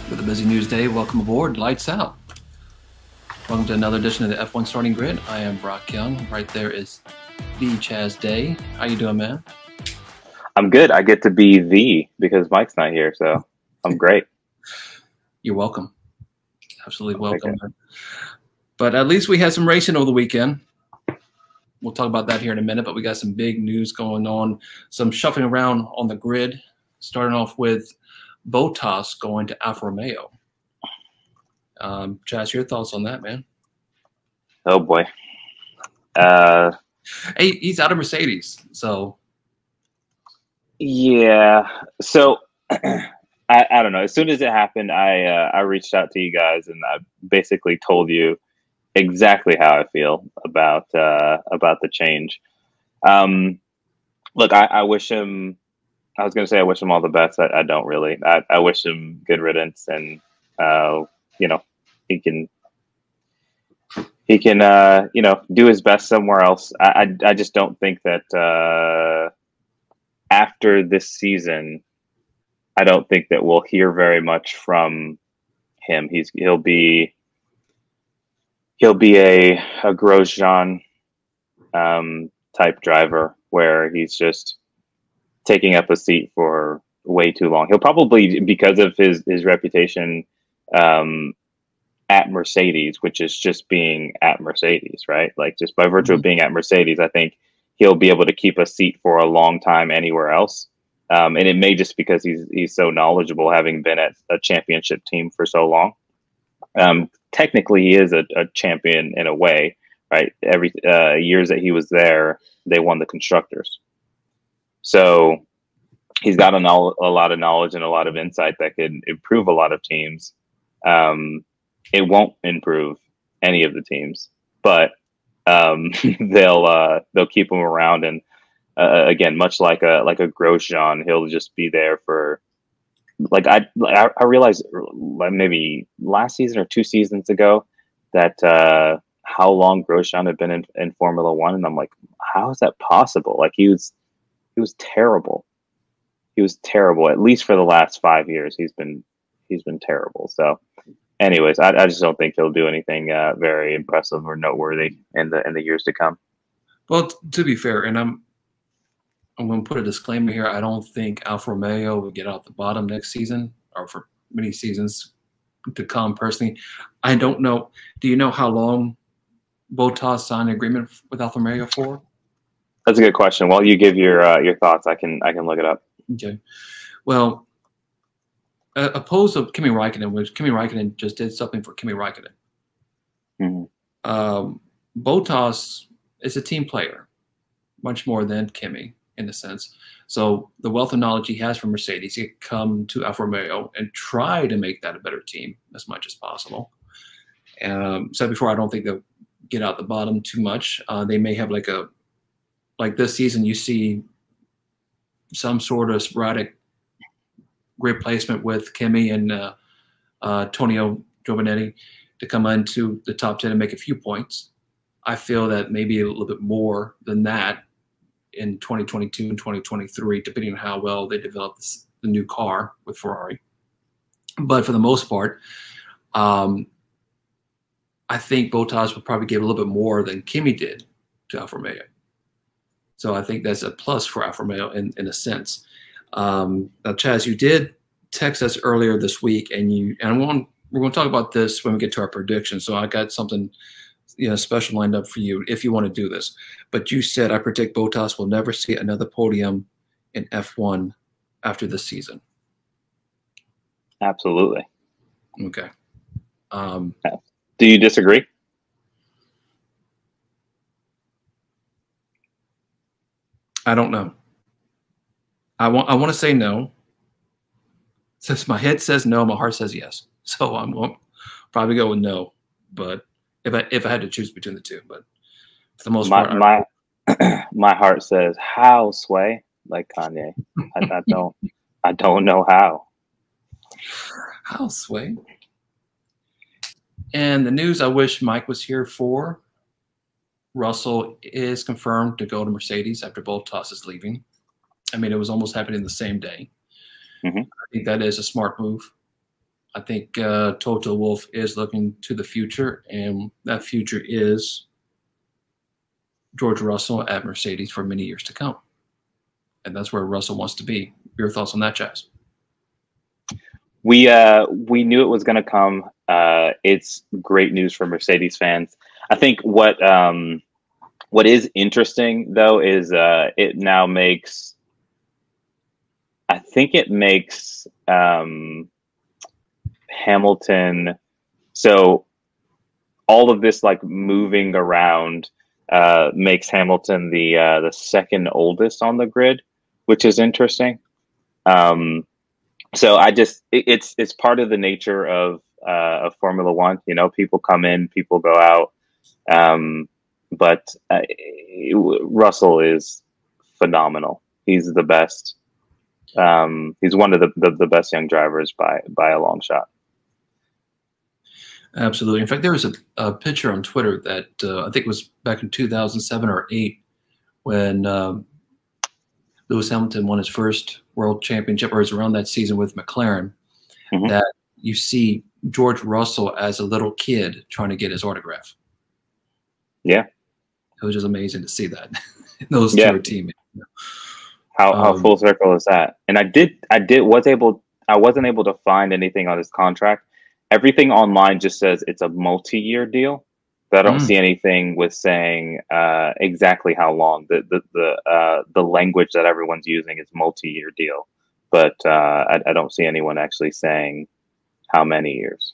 With a busy news day, welcome aboard. Lights out. Welcome to another edition of the F1 Starting Grid. I am Brock Young. Right there is the Chaz Day. How you doing, man? I'm good. I get to be because Mike's not here, so I'm great. You're welcome. Absolutely welcome. But at least we had some racing over the weekend. We'll talk about that here in a minute, but we got some big news going on, some shuffling around on the grid, starting off with Bottas going to Alfa Romeo. Chaz, your thoughts on that, man? Oh, boy. Hey, he's out of Mercedes, so. Yeah. So, I don't know. As soon as it happened, I reached out to you guys, and I basically told you exactly how I feel about the change. Look, I wish him. I was going to say I wish him all the best. I don't really. I wish him good riddance, and he can do his best somewhere else. I just don't think that after this season, I don't think that we'll hear very much from him. He'll be a Grosjean type driver where he's just taking up a seat for way too long. He'll probably, because of his reputation at Mercedes, which is just being at Mercedes, right? Like just by virtue of being at Mercedes, I think he'll be able to keep a seat for a long time anywhere else. And it may just because he's so knowledgeable, having been at a championship team for so long. Technically, he is a champion in a way, right? Every years that he was there, they won the constructors. So he's got a lot of knowledge and a lot of insight that could improve a lot of teams. It won't improve any of the teams, but they'll keep him around. And again, much like a Grosjean, he'll just be there for. Like I realized maybe last season or 2 seasons ago that how long Grosjean had been in Formula One, and I'm like, how is that possible? Like he was terrible. He was terrible. At least for the last 5 years, he's been terrible. So, anyways, I just don't think he'll do anything very impressive or noteworthy in the years to come. Well, to be fair, and I'm going to put a disclaimer here. I don't think Alfa Romeo will get out the bottom next season or for many seasons to come. Personally, I don't know. Do you know how long Bottas signed an agreement with Alfa Romeo for? That's a good question. While you give your thoughts, I can look it up. Okay. Well, opposed to Kimi Räikkönen, which Kimi Räikkönen just did something for Kimi Räikkönen. Mm-hmm. Bottas is a team player, much more than Kimi in a sense. So the wealth of knowledge he has from Mercedes, he could come to Alfa Romeo and try to make that a better team as much as possible. Said before, I don't think they'll get out the bottom too much. They may have like this season, you see some sort of sporadic grid placement with Kimi and Tonio Giovinetti to come into the top 10 and make a few points. I feel that maybe a little bit more than that in 2022 and 2023, depending on how well they develop the new car with Ferrari. But for the most part, I think Bottas would probably give a little bit more than Kimi did to Alfa Romeo. So I think that's a plus for Alfa Romeo in a sense. Now, Chaz, you did text us earlier this week, and we're going to talk about this when we get to our prediction. So I got something special lined up for you if you want to do this. But you said, I predict Bottas will never see another podium in F1 after this season. Absolutely. Okay. Do you disagree? I don't know. I want to say no. Since my head says no, my heart says yes. So I'm going to probably go with no. But if I had to choose between the two, but for the most part, my heart says how, Sway, like Kanye. I don't know how. How, Sway? And the news I wish Mike was here for. Russell is confirmed to go to Mercedes after Bottas is leaving. I mean, it was almost happening the same day. Mm-hmm. I think that is a smart move. I think Toto Wolff is looking to the future, and that future is George Russell at Mercedes for many years to come. And that's where Russell wants to be. Your thoughts on that, Chaz? We knew it was going to come. It's great news for Mercedes fans. I think what is interesting though is it now makes. I think it makes Hamilton. So all of this like moving around makes Hamilton the second oldest on the grid, which is interesting. So it's part of the nature of Formula One. You know, people come in, people go out. But Russell is phenomenal. He's the best. He's one of the best young drivers by a long shot. Absolutely. In fact, there was a picture on Twitter that I think was back in 2007 or 8 when Lewis Hamilton won his first world championship, or it was around that season with McLaren, that you see George Russell as a little kid trying to get his autograph. Yeah. It was just amazing to see that. Those two are teammates. How full circle is that? And I wasn't able to find anything on his contract. Everything online just says it's a multi-year deal, but I don't see anything with saying exactly how long. The language that everyone's using is multi-year deal, but I don't see anyone actually saying how many years.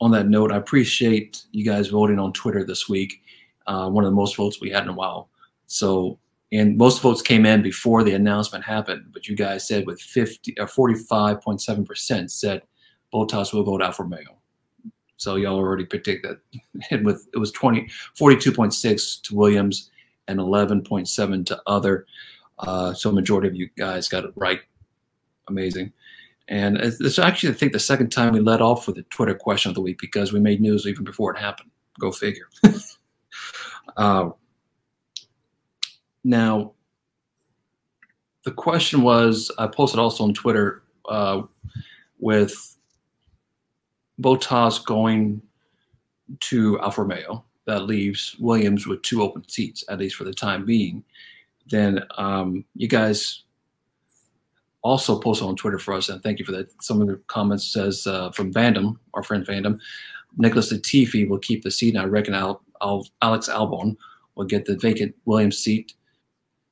On that note, I appreciate you guys voting on Twitter this week. One of the most votes we had in a while. So, and most votes came in before the announcement happened, but you guys said with 45.7% said Bottas will go to Alfa Romeo. So y'all already predicted that. And it was 42.6 to Williams and 11.7 to other. So majority of you guys got it right. Amazing. And it's actually, I think, the second time we led off with the Twitter question of the week because we made news even before it happened. Go figure. Now, the question was, I posted also on Twitter with Bottas going to Alfa Romeo, that leaves Williams with 2 open seats, at least for the time being. Then you guys also posted on Twitter for us, and thank you for that. Some of the comments says from Vandam, our friend Vandam, Nicholas Latifi will keep the seat, and I reckon Alex Albon will get the vacant Williams seat.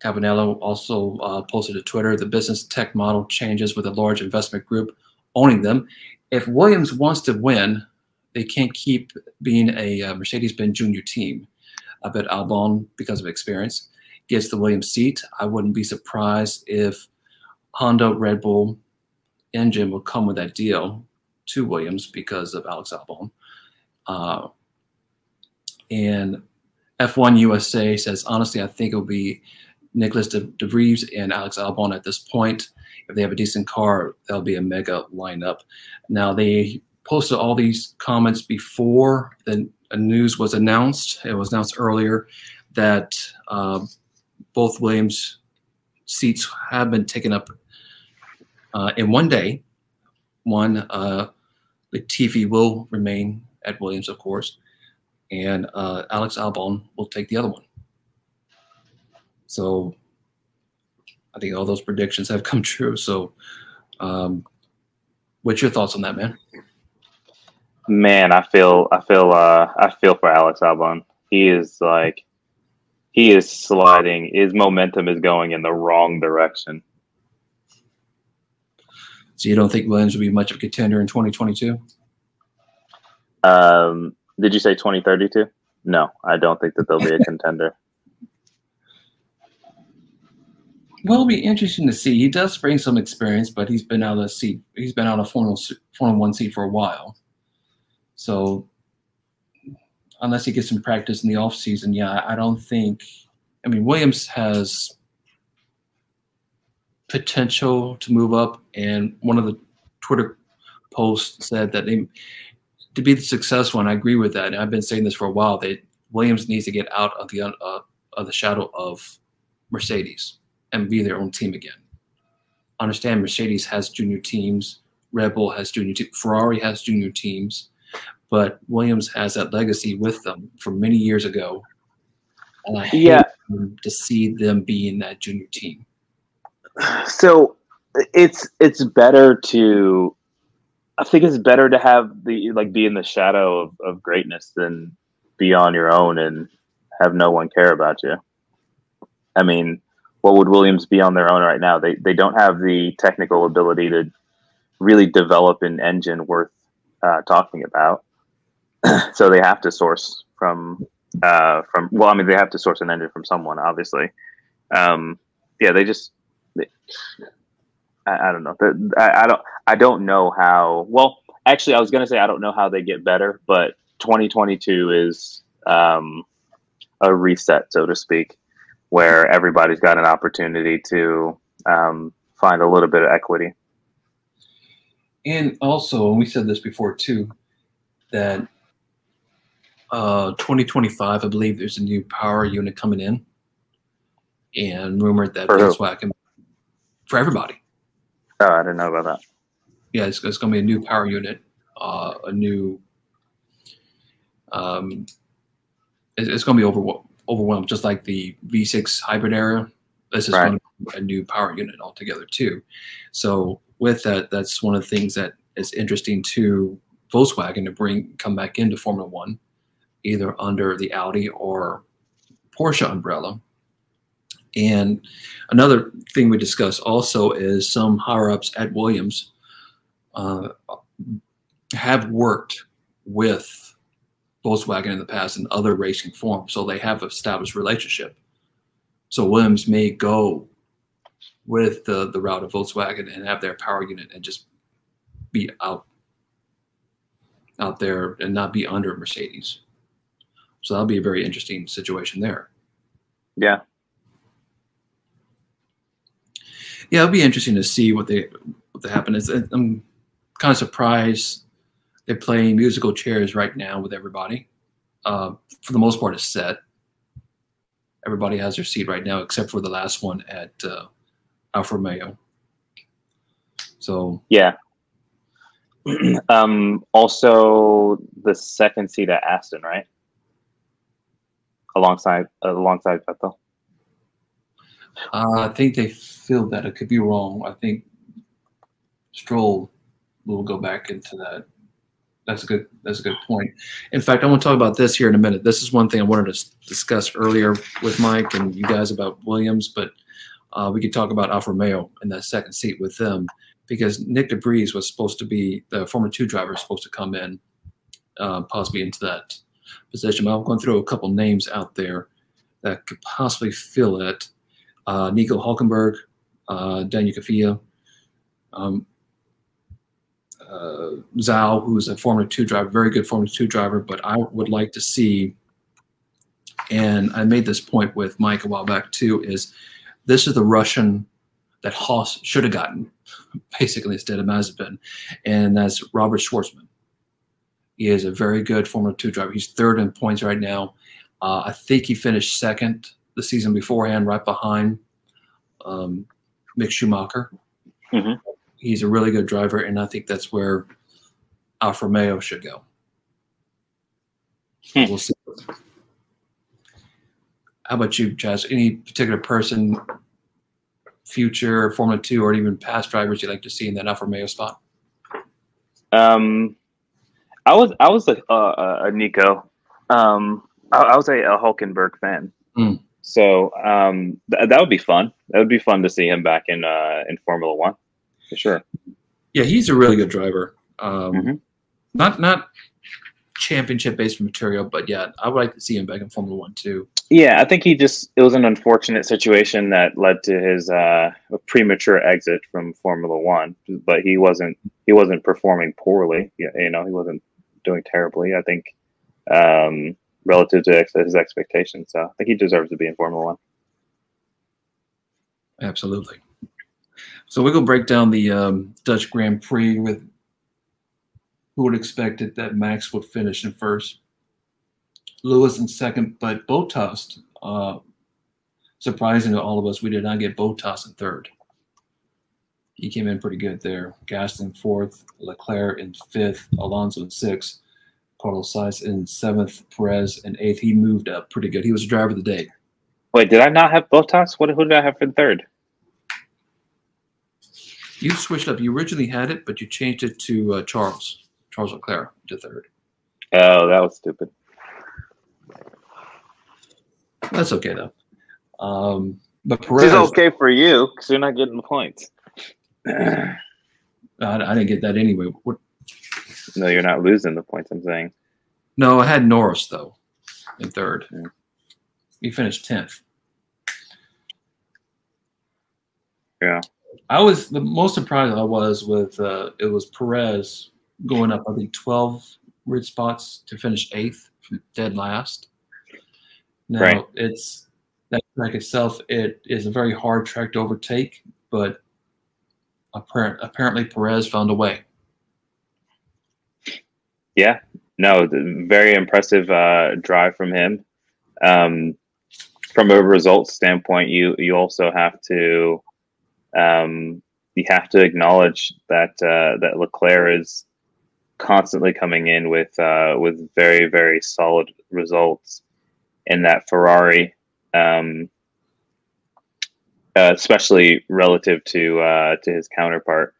Cabanello also posted to Twitter, the business tech model changes with a large investment group owning them. If Williams wants to win, they can't keep being a Mercedes-Benz junior team. I bet Albon, because of experience, gets the Williams seat. I wouldn't be surprised if Honda Red Bull engine will come with that deal to Williams because of Alex Albon. And F1 USA says, honestly, I think it'll be Nicholas De Vries and Alex Albon at this point. If they have a decent car, that'll be a mega lineup. Now, they posted all these comments before the news was announced. It was announced earlier that both Williams seats have been taken up in one day. One, Latifi will remain at Williams, of course, and Alex Albon will take the other one. So I think all those predictions have come true. So what's your thoughts on that, man? Man, I feel for Alex Albon. He is sliding. His momentum is going in the wrong direction. So you don't think Williams will be much of a contender in 2022? Did you say 2032? No, I don't think that they'll be a contender. Well, it'll be interesting to see. He does bring some experience, but he's been out of seat. He's been out of Formula One seat for a while. So unless he gets some practice in the off season, yeah, I don't think. I mean, Williams has potential to move up, and one of the Twitter posts said that to be successful, and I agree with that. And I've been saying this for a while. That Williams needs to get out of the shadow of Mercedes and be their own team again. Understand Mercedes has junior teams Red Bull has junior teams, Ferrari has junior teams, but Williams has that legacy with them from many years ago. And I hate to see them being that junior team. So it's better to, I think it's better to have the, like, be in the shadow of greatness than be on your own and have no one care about you. I mean, what would Williams be on their own right now? They don't have the technical ability to really develop an engine worth talking about. So they have to source well, I mean, they have to source an engine from someone, obviously. Yeah, I don't know. I don't know how. Well, actually, I was going to say I don't know how they get better, but 2022 is a reset, so to speak, where everybody's got an opportunity to find a little bit of equity. And also, and we said this before too, that 2025, I believe there's a new power unit coming in, and rumored that Volkswagen for everybody. Oh, I didn't know about that. Yeah, it's going to be a new power unit, a new. It's going to be overwhelmed, just like the V6 hybrid era. This is going to be a new power unit altogether too. So with that, that's one of the things that is interesting to Volkswagen to come back into Formula One, either under the Audi or Porsche umbrella. And another thing we discussed also is some higher ups at Williams have worked with Volkswagen in the past in other racing forms, so they have established relationship. So Williams may go with the route of Volkswagen and have their power unit and just be out there and not be under Mercedes. So that'll be a very interesting situation there. Yeah. Yeah, it'll be interesting to see what happens. I'm kind of surprised they're playing musical chairs right now with everybody. For the most part, it's set. Everybody has their seat right now, except for the last one at Alfa Romeo. So yeah. Also, the second seat at Aston, right? Alongside Vettel. I think they filled that. I could be wrong. I think Stroll will go back into that. That's a good point. In fact, I want to talk about this here in a minute. This is one thing I wanted to discuss earlier with Mike and you guys about Williams, but we could talk about Alfa Romeo in that second seat with them, because Nick de Vries was supposed to be the Formula 2 driver, supposed to come in possibly into that position. But I'm going through a couple names out there that could possibly fill it. Nico Hulkenberg, Daniel Kvyat, Zhao, who's a Formula 2 driver, very good Formula 2 driver, but I would like to see, and I made this point with Mike a while back too, is this is the Russian that Haas should have gotten, basically, instead of Mazepin, and that's Robert Schwartzman. He is a very good Formula 2 driver. He's third in points right now. I think he finished second the season beforehand, right behind Mick Schumacher. Mm-hmm. He's a really good driver, and I think that's where Alfa Romeo should go. We'll see. How about you, Chaz? Any particular person, future Formula 2 or even past drivers you'd like to see in that Alfa Romeo spot? I was a Nico. I was a Hulkenberg fan. Mm. So that would be fun. That would be fun to see him back in Formula One, for sure. Yeah, he's a really good driver. Not championship-based material, but yeah, I would like to see him back in Formula One too. Yeah, I think it was an unfortunate situation that led to his premature exit from Formula One. But he wasn't performing poorly. You know, he wasn't doing terribly, I think, relative to his expectations. So I think he deserves to be in Formula One. Absolutely. So we're going to break down the Dutch Grand Prix with who would expect it that Max would finish in first, Lewis in second, but Bottas, surprising to all of us, we did not get Bottas in third. He came in pretty good there. Gasly in fourth, Leclerc in fifth, Alonso in sixth, Carlos Sainz in seventh, Perez in eighth. He moved up pretty good. He was driver of the day. Wait, did I not have Bottas? Who did I have for third? You switched up. You originally had it, but you changed it to Charles Leclerc to third. Oh, that was stupid. That's okay though. But Perez, it's okay for you because you're not getting the points. I didn't get that anyway. What? No, you're not losing the points. I'm saying. No, I had Norris though in third. He finished 10th. Yeah. I was the most surprised I was with it was Perez going up, I think 12 grid spots to finish 8th from dead last. Now right. It's that track itself, it is a very hard track to overtake, but apparently Perez found a way. Yeah. No, very impressive drive from him. From a results standpoint, you also have to acknowledge that that Leclerc is constantly coming in with very, very solid results in that Ferrari, especially relative to his counterpart.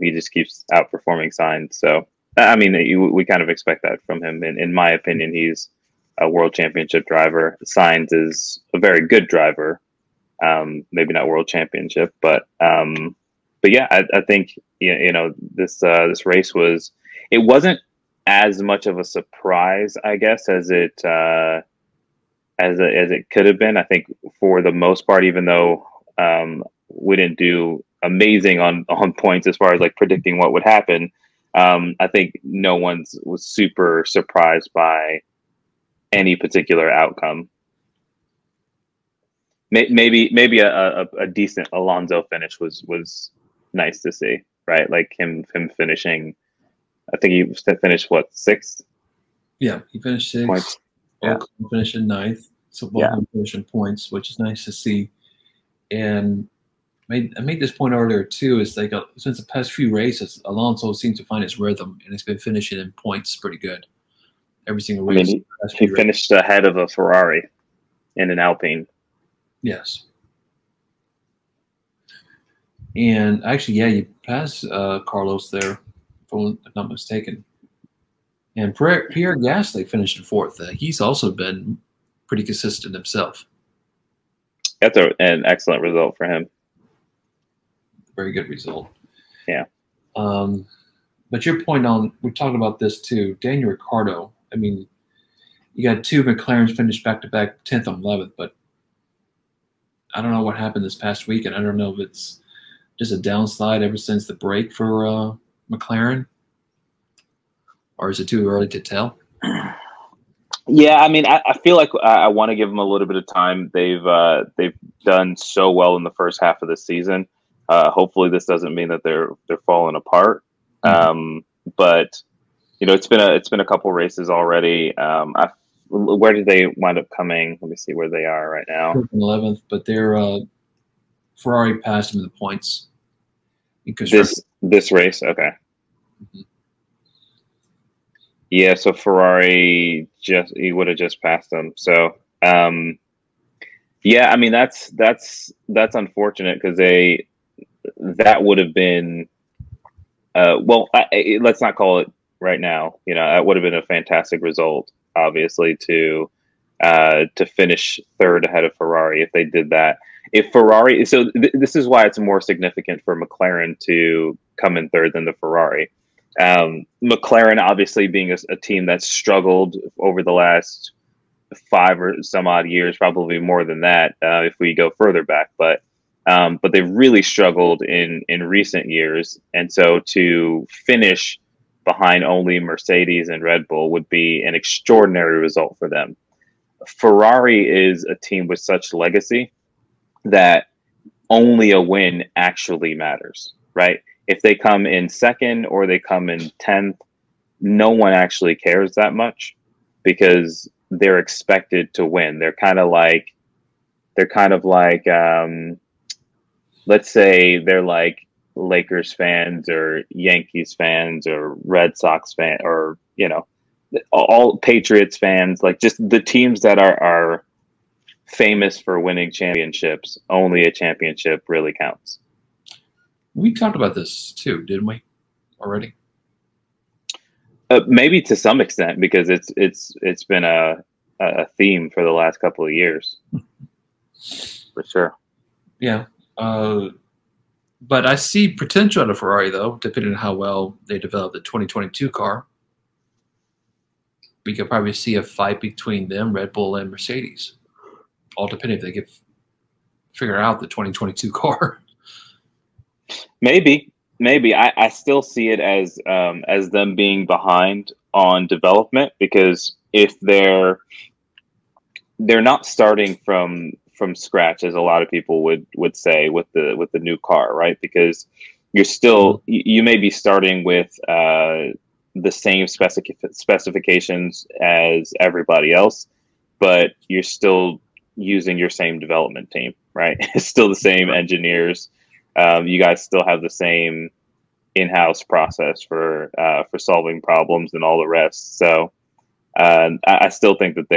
He just keeps outperforming Sainz. So I mean, we kind of expect that from him. In my opinion, he's a world championship driver. Sainz is a very good driver. Maybe not world championship, but yeah, I think this race wasn't as much of a surprise, I guess, as it could have been. I think for the most part, even though we didn't do amazing on points as far as like predicting what would happen, I think no one was super surprised by any particular outcome. Maybe a decent Alonso finish was nice to see, right? Like him finishing. I think he finished what, 6th? Yeah, he finished 6th. Points. Yeah. Ocon finished in 9th. So both of them finished in points, which is nice to see. And I made this point earlier too. Is like since the past few races, Alonso seems to find his rhythm, and he's been finishing in points pretty good. Every single race. I mean, he finished ahead of a Ferrari in an Alpine. Yes. And actually, yeah, you passed Carlos there, if I'm not mistaken. And Pierre Gasly finished in 4th. He's also been pretty consistent himself. That's an excellent result for him. Very good result. Yeah. But your point on, we talked about this too, Daniel Ricciardo. I mean, you got 2 McLarens finished back-to-back 10th and 11th, but I don't know what happened this past week, and I don't know if it's just a downslide ever since the break for McLaren, or is it too early to tell? Yeah, I mean, I feel like I want to give them a little bit of time. They've done so well in the first half of the season. Hopefully, this doesn't mean that they're falling apart. Mm-hmm. But it's been a couple races already. Where did they wind up coming? Let me see where they are right now. 11th, but they're Ferrari passed them in the points. This race, okay. Mm-hmm. Yeah, so Ferrari he would have just passed them. So yeah, I mean that's unfortunate because that would have been let's not call it right now. That would have been a fantastic result, obviously, to finish 3rd ahead of Ferrari if they did that. If Ferrari, this is why it's more significant for McLaren to come in 3rd than the Ferrari. McLaren obviously being a team that's struggled over the last 5 or some odd years, probably more than that if we go further back. But they've really struggled in recent years, and so to finish behind only Mercedes and Red Bull would be an extraordinary result for them. Ferrari is a team with such legacy that only a win actually matters, right? If they come in 2nd or they come in 10th, no one actually cares that much because they're expected to win. They're kind of like let's say they're like Lakers fans or Yankees fans or Red Sox fan or, you know, all Patriots fans, like just the teams that are famous for winning championships, only a championship really counts. We talked about this too, didn't we? Already. Maybe to some extent because it's been a theme for the last couple of years, for sure. Yeah. But I see potential at a Ferrari, though, depending on how well they develop the 2022 car. We could probably see a fight between them, Red Bull, and Mercedes. All depending if they can figure out the 2022 car. Maybe. I still see it as them being behind on development because if they're not starting from scratch as a lot of people would say with the new car, right? Because you're still you may be starting with the same specifications as everybody else, but you're still using your same development team, right? It's still the same engineers. You guys still have the same in-house process for solving problems and all the rest. So I still think that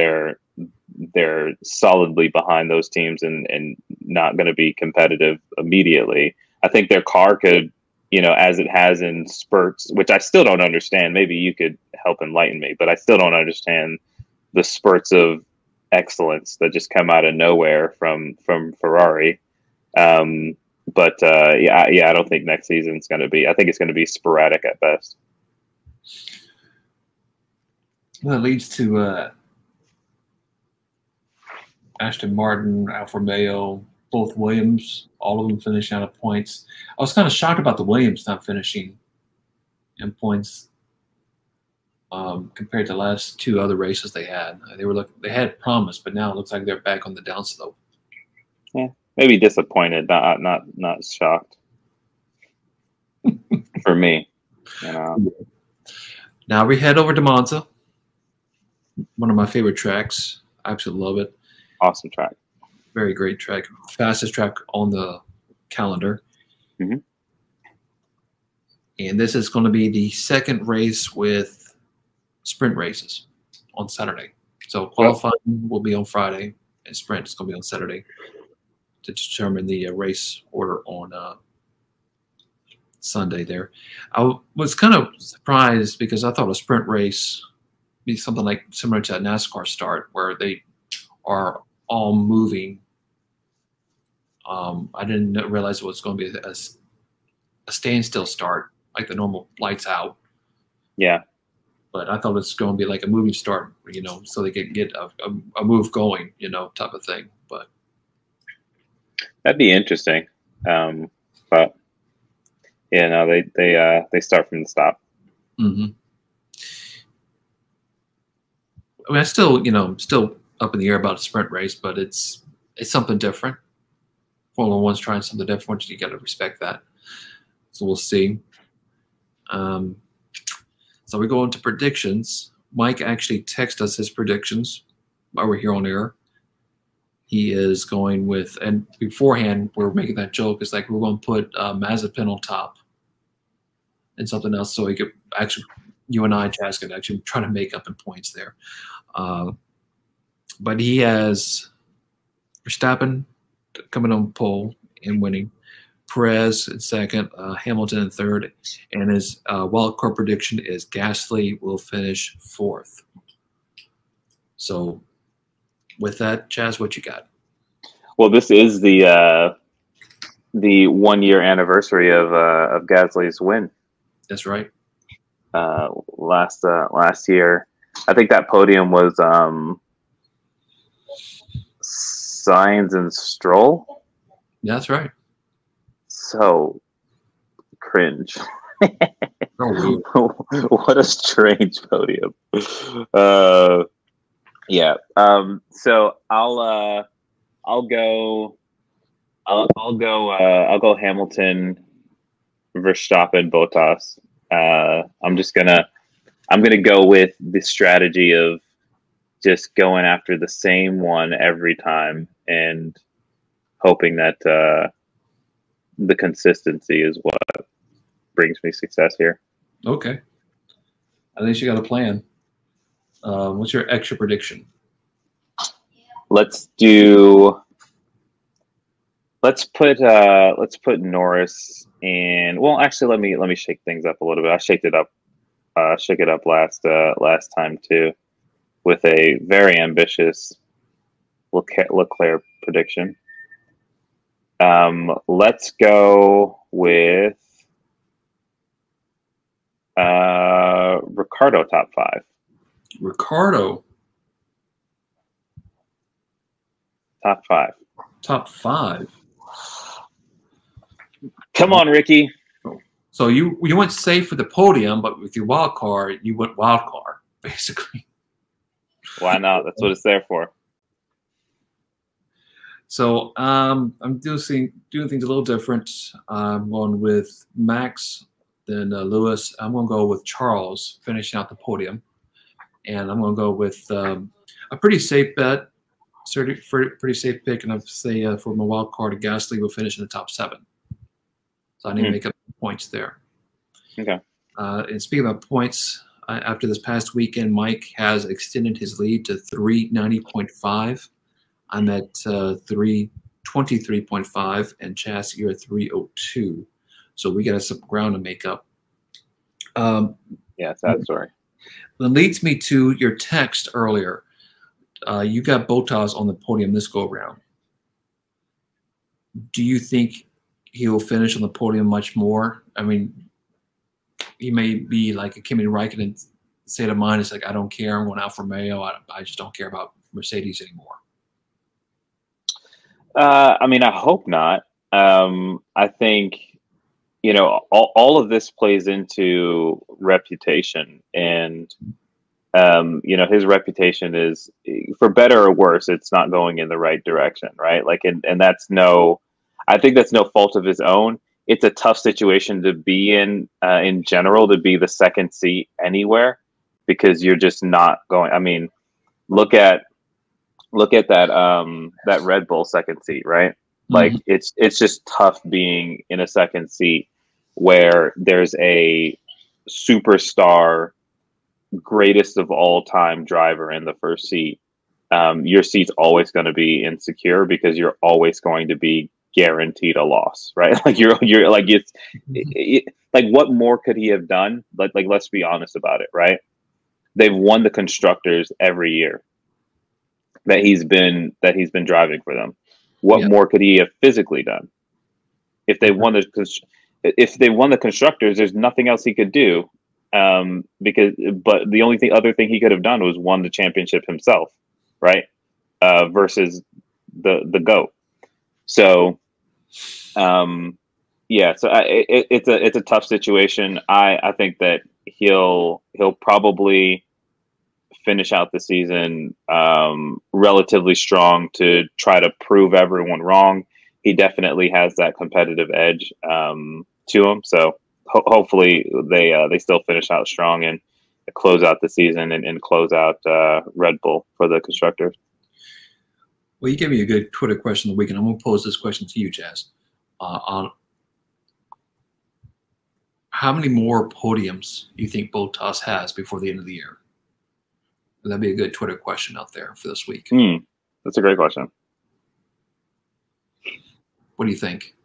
they're solidly behind those teams and not going to be competitive immediately. I think their car could, you know, as it has in spurts, which I still don't understand. Maybe you could help enlighten me, but I still don't understand the spurts of excellence that just come out of nowhere from Ferrari. Yeah, I don't think next season's going to be. I think it's going to be sporadic at best. Well, that leads to Aston Martin, Alfa Romeo, both Williams, all of them finishing out of points. I was kind of shocked about the Williams not finishing in points compared to the last two other races they had. They had promise, but now it looks like they're back on the downslope. Yeah, maybe disappointed, not shocked. For me, you know. Now we head over to Monza, one of my favorite tracks. I absolutely love it. Awesome track. Very great track. Fastest track on the calendar. Mm-hmm. And this is going to be the second race with sprint races on Saturday. So qualifying will be on Friday, and sprint is going to be on Saturday to determine the race order on Sunday there. I was kind of surprised because I thought a sprint race would be something like similar to a NASCAR start where they are all moving. I didn't realize it was going to be a standstill start, like the normal lights out. Yeah. But I thought it was going to be like a moving start, you know, so they could get a move going, you know, type of thing. But that'd be interesting. But yeah, no, they start from the stop. Mm-hmm. I mean, I still, you know, still up in the air about a sprint race, but it's something different. Formula One's trying something different. You got to respect that. So we'll see. So we go into predictions. Mike actually texted us his predictions while we're here on air. He is going with, and beforehand we're making that joke. It's like we're going to put Mazepin on top and something else, so he could actually, you and I, Chaz, could actually try to make up in points there. But he has Verstappen coming on pole and winning, Perez in second, Hamilton in third, and his wild card prediction is Gasly will finish fourth. So with that, Chaz, what you got? Well, this is the 1 year anniversary of Gasly's win. That's right. Last year, I think that podium was Sainz and Stroll. That's right. So cringe. Oh, what a strange podium. Yeah. So I'll go Hamilton, Verstappen, Bottas. I'm gonna go with the strategy of just going after the same one every time and hoping that the consistency is what brings me success here. Okay. At least you got a plan. What's your extra prediction? Let's put Norris in. Well, actually, let me shake things up a little bit. I shook it up last time too, with a very ambitious Leclerc prediction. Let's go with Ricardo top 5. Ricardo top 5. top 5. Come on, Ricky. So you went safe for the podium, but with your wild card, you went wild card basically. Why not? That's what it's there for. So I'm doing things a little different. I'm going with Max, then Lewis. I'm going to go with Charles finishing out the podium, and I'm going to go with a pretty safe bet, pretty safe pick, and I'd say for my wild card, Gasly will finish in the top 7. So I need to make up points there. Okay. And speaking about points, after this past weekend, Mike has extended his lead to 390.5. I'm at 323.5, and Chaz, you're at 302. So we got some ground to make up. Yeah, sad story. That leads me to your text earlier. You got Bottas on the podium this go around. Do you think he will finish on the podium much more? I mean, he may be like a Kimi Räikkönen state of mind. It's like, I don't care. I'm going Alfa Romeo. I just don't care about Mercedes anymore. I mean, I hope not. I think, all of this plays into reputation, and his reputation is, for better or worse, it's not going in the right direction, right? Like, and I think that's no fault of his own. It's a tough situation to be in general, to be the second seat anywhere, because you're just not going. I mean, look at that Red Bull second seat, right? Like, it's just tough being in a second seat where there's a superstar, greatest of all time driver in the first seat. Your seat's always going to be insecure because you're always going to be guaranteed a loss, right? Like you're like, like, what more could he have done? Like let's be honest about it, right? They've won the constructors every year that he's been driving for them. What more could he have physically done? If they won the constructors, there's nothing else he could do. But the other thing he could have done was won the championship himself, right? Versus the GOAT. So, yeah. So it's a tough situation. I think that he'll probably finish out the season relatively strong to try to prove everyone wrong. He definitely has that competitive edge to him. So hopefully they still finish out strong and close out the season and close out Red Bull for the constructors. Well, you gave me a good Twitter question of the week, and I'm going to pose this question to you, Chaz. On how many more podiums do you think Bottas has before the end of the year? That'd be a good Twitter question out there for this week. That's a great question. What do you think?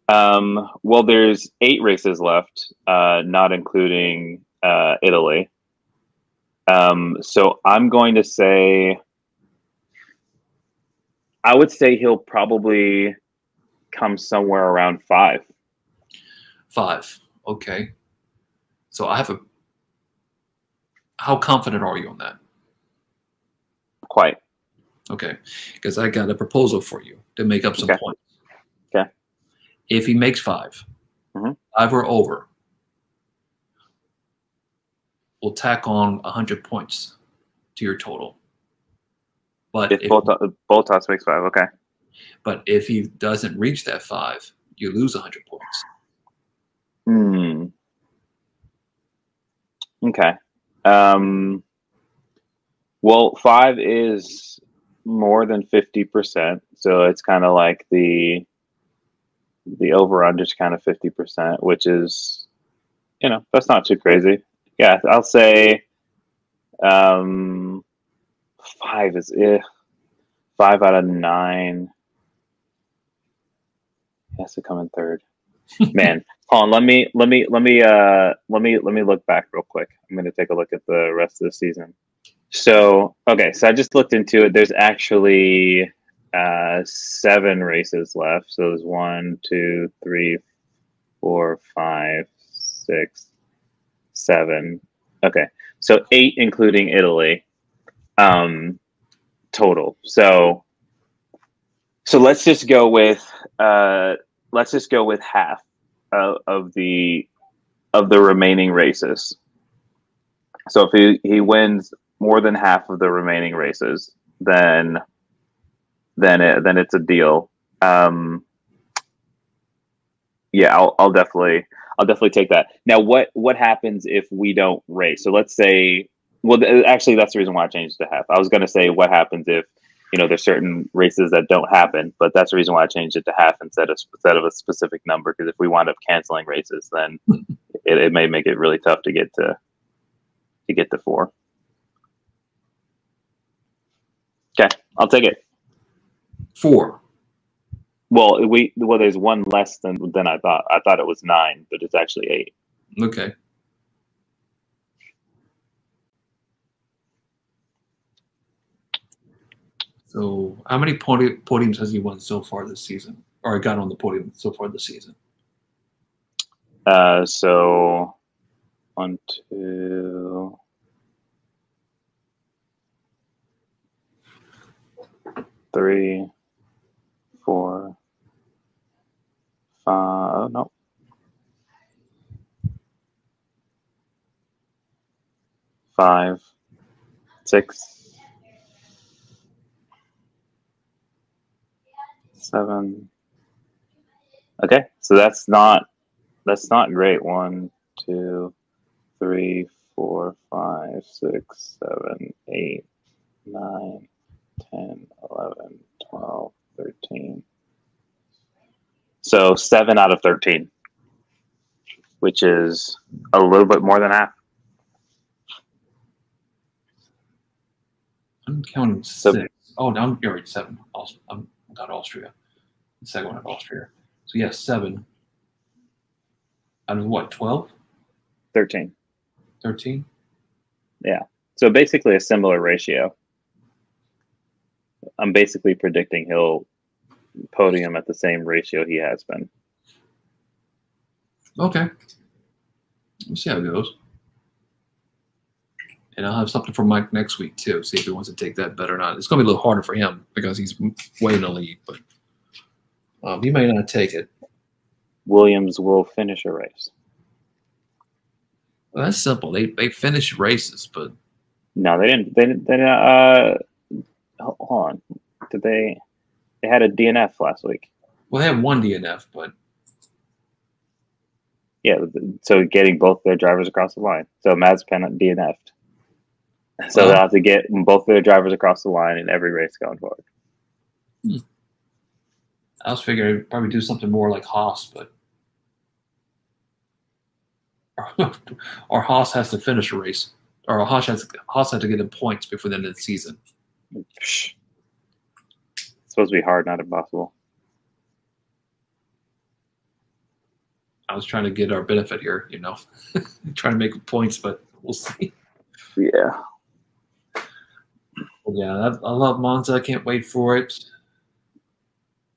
Well, there's 8 races left, not including Italy. So I'm going to say, I would say he'll probably come somewhere around 5. 5. Okay. So how confident are you on that? Quite. Okay. Because I got a proposal for you to make up some points. Okay. If he makes 5, 5 or over, we'll tack on 100 points to your total. But if Bottas makes 5, okay. But if he doesn't reach that 5, you lose 100 points. Okay. Well, 5 is more than 50%, so it's kind of like the The over under is kind of 50%, which is, that's not too crazy. Yeah, I'll say 5 is 5 out of 9 has to come in third. Man, hold on. Let me look back real quick. I'm going to take a look at the rest of the season. So, okay, so I just looked into it. There's actually 7 races left. So there's 1, 2, 3, 4, 5, 6, 7. Okay, so 8 including Italy, total. So let's just go with half of the remaining races. So if he wins more than half of the remaining races, then it's a deal. Yeah, I'll definitely take that. Now, what happens if we don't race? So let's say, well, actually, that's the reason why I changed it to half. I was going to say what happens if there's certain races that don't happen, but that's the reason why I changed it to half instead of a specific number. Because if we wind up canceling races, then it may make it really tough to get to 4. Okay, I'll take it. 4. Well, there's 1 less than I thought. I thought it was 9, but it's actually 8. Okay. So, how many podiums has he won so far this season, or got on the podium so far this season? So 1, 2, 3, 4, 5. No. 5, 6, 7. Okay, so that's not great. 1, 2, 3, 4, 5, 6, 7, 8, 9, 10, 11, 12, 13. So 7 out of 13, which is a little bit more than half. I'm counting 6. Oh, now you're at 7. Also, I'm got Austria. The second one at Austria. So yes, 7. Out of what? 12? 13. 13? Yeah. So basically a similar ratio. I'm basically predicting he'll podium at the same ratio he has been. Okay. We'll see how it goes. And I'll have something for Mike next week, too. See if he wants to take that bet or not. It's going to be a little harder for him because he's way in the lead. But he may not take it. Williams will finish a race. Well, that's simple. They finish races, but... No, they didn't. Hold on. Did they... They had a DNF last week. Well, they have 1 DNF, but... Yeah, so getting both their drivers across the line. So Mazepin DNF'd. So they'll have to get both their drivers across the line in every race going forward. I was figuring I'd probably do something more like Haas, but... or Haas has to finish a race. Or Haas has to get in points before the end of the season. It's supposed to be hard, not impossible. I was trying to get our benefit here, trying to make points, but we'll see. Yeah. Yeah, I love Monza. I can't wait for it.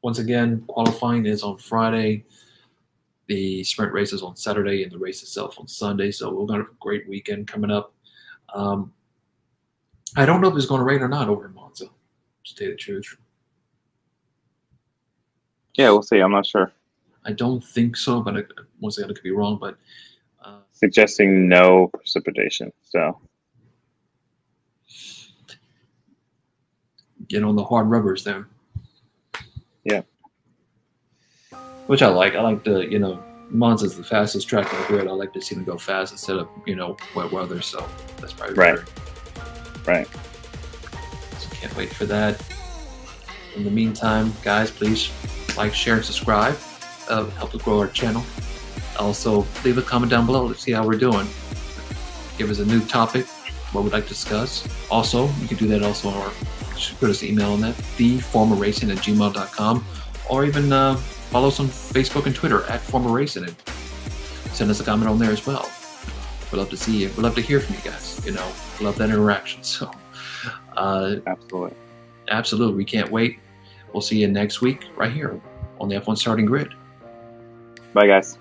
Once again, qualifying is on Friday. The sprint race is on Saturday, and the race itself on Sunday. So we're going to have a great weekend coming up. I don't know if it's going to rain or not over in Monza, to tell you the truth. Yeah, we'll see. I'm not sure. I don't think so, but once again, I could be wrong. But suggesting no precipitation. So get on the hard rubbers there. Yeah. Which I like. I like the, Monza's the fastest track on the grid. I like to see them go fast instead of, wet weather. So that's probably right. better. Right. So can't wait for that. In the meantime, guys, please like, share, and subscribe. help to grow our channel. Also, leave a comment down below to see how we're doing. Give us a new topic, what we'd like to discuss. Also, you can do that also on our, put us an email on that, theformerracing@gmail.com, or even follow us on Facebook and Twitter @formerracing, and send us a comment on there as well. We'd love to see you. We'd love to hear from you guys. You know, love that interaction. So, absolutely, we can't wait. We'll see you next week right here on the F1 Starting Grid. Bye, guys.